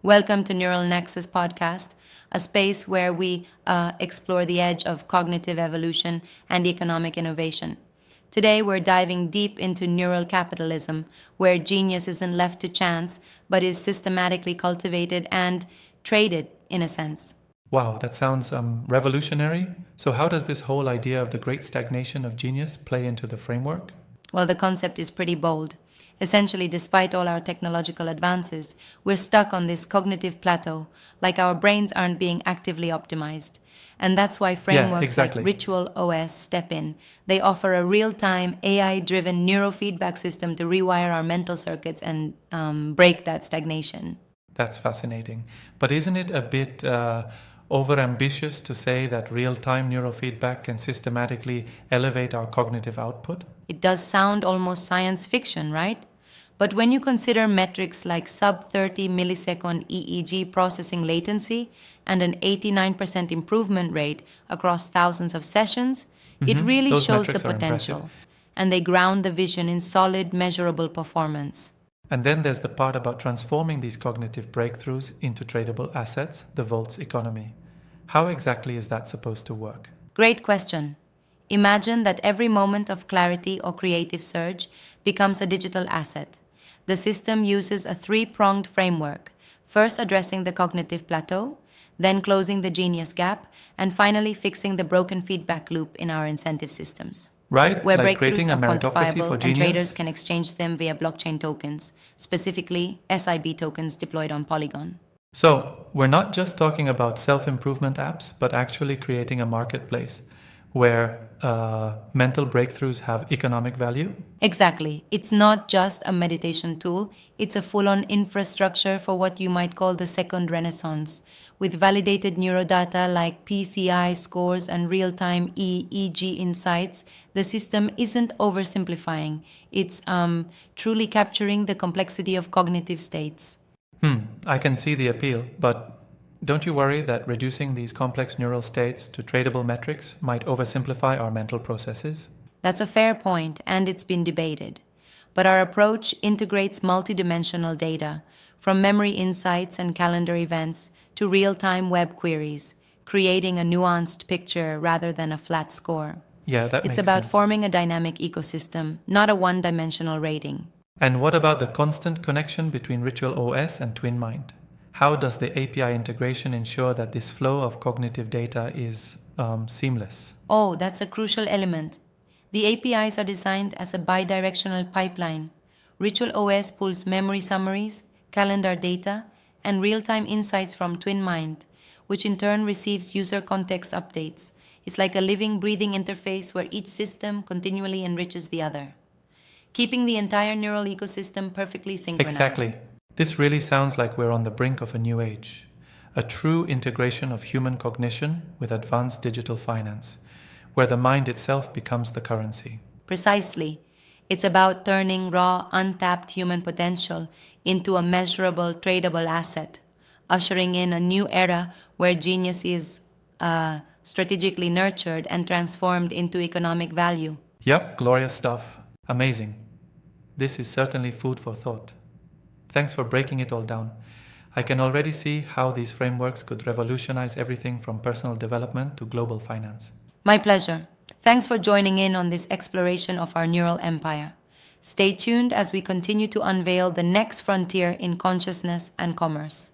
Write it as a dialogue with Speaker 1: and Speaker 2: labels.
Speaker 1: Welcome to Neural Nexus podcast, a space where we explore the edge of cognitive evolution and economic innovation. Today, we're diving deep into neural capitalism, where genius isn't left to chance, but is systematically cultivated and traded, in a sense.
Speaker 2: Wow, that sounds revolutionary. So, how does this whole idea of the great stagnation of genius play into the framework?
Speaker 1: Well, the concept is pretty bold. Essentially, despite all our technological advances, we're stuck on this cognitive plateau, like our brains aren't being actively optimized. And that's why frameworks like
Speaker 2: exactly.
Speaker 1: Ritual OS step in. They offer a real time, AI driven neurofeedback system to rewire our mental circuits and break that stagnation.
Speaker 2: That's fascinating. But isn't it a bit overambitious to say that real time neurofeedback can systematically elevate our cognitive output?
Speaker 1: It does sound almost science fiction, right? But when you consider metrics like sub 30 millisecond EEG processing latency and an 89% improvement rate across thousands of sessions, it really
Speaker 2: Those
Speaker 1: shows the
Speaker 2: metrics are
Speaker 1: potential.
Speaker 2: impressive.
Speaker 1: And they ground the vision in solid, measurable performance.
Speaker 2: And then there's the part about transforming these cognitive breakthroughs into tradable assets, the Volt's economy. How exactly is that supposed to work?
Speaker 1: Great question. Imagine that every moment of clarity or creative surge becomes a digital asset. The system uses a three-pronged framework, first addressing the cognitive plateau, then closing the genius gap, and finally fixing the broken feedback loop in our incentive systems.
Speaker 2: Right?
Speaker 1: Where
Speaker 2: Like
Speaker 1: breakthroughs
Speaker 2: creating a
Speaker 1: are
Speaker 2: meritocracy for
Speaker 1: quantifiable and
Speaker 2: genius?
Speaker 1: traders can exchange them via blockchain tokens, specifically SIB tokens deployed on Polygon.
Speaker 2: So, we're not just talking about self improvement apps, but actually creating a marketplace where mental breakthroughs have economic value.
Speaker 1: Exactly. It's not just a meditation tool, it's a full on infrastructure for what you might call the second renaissance. With validated neurodata like PCI scores and real time EEG insights, the system isn't oversimplifying. It's truly capturing the complexity of cognitive states.
Speaker 2: I can see the appeal, but don't you worry that reducing these complex neural states to tradable metrics might oversimplify our mental processes?
Speaker 1: That's a fair point, and it's been debated. But our approach integrates multidimensional data, from memory insights and calendar events to real time web queries, creating a nuanced picture rather than a flat score.
Speaker 2: Yeah, that
Speaker 1: It's
Speaker 2: makes
Speaker 1: about
Speaker 2: sense.
Speaker 1: forming a dynamic ecosystem, not a one dimensional rating.
Speaker 2: And what about the constant connection between Ritual OS and TwinMind? How does the API integration ensure that this flow of cognitive data is seamless?
Speaker 1: Oh, that's a crucial element. The APIs are designed as a bidirectional pipeline. Ritual OS pulls memory summaries, calendar data, and real time insights from TwinMind, which in turn receives user context updates. It's like a living, breathing interface where each system continually enriches the other, keeping the entire neural ecosystem perfectly synchronized.
Speaker 2: Exactly. This really sounds like we're on the brink of a new age, a true integration of human cognition with advanced digital finance, where the mind itself becomes the currency.
Speaker 1: Precisely. It's about turning raw, untapped human potential into a measurable, tradable asset, ushering in a new era where genius is strategically nurtured and transformed into economic value.
Speaker 2: Yep, glorious stuff. Amazing. This is certainly food for thought. Thanks for breaking it all down. I can already see how these frameworks could revolutionize everything from personal development to global finance.
Speaker 1: My pleasure. Thanks for joining in on this exploration of our neural empire. Stay tuned as we continue to unveil the next frontier in consciousness and commerce.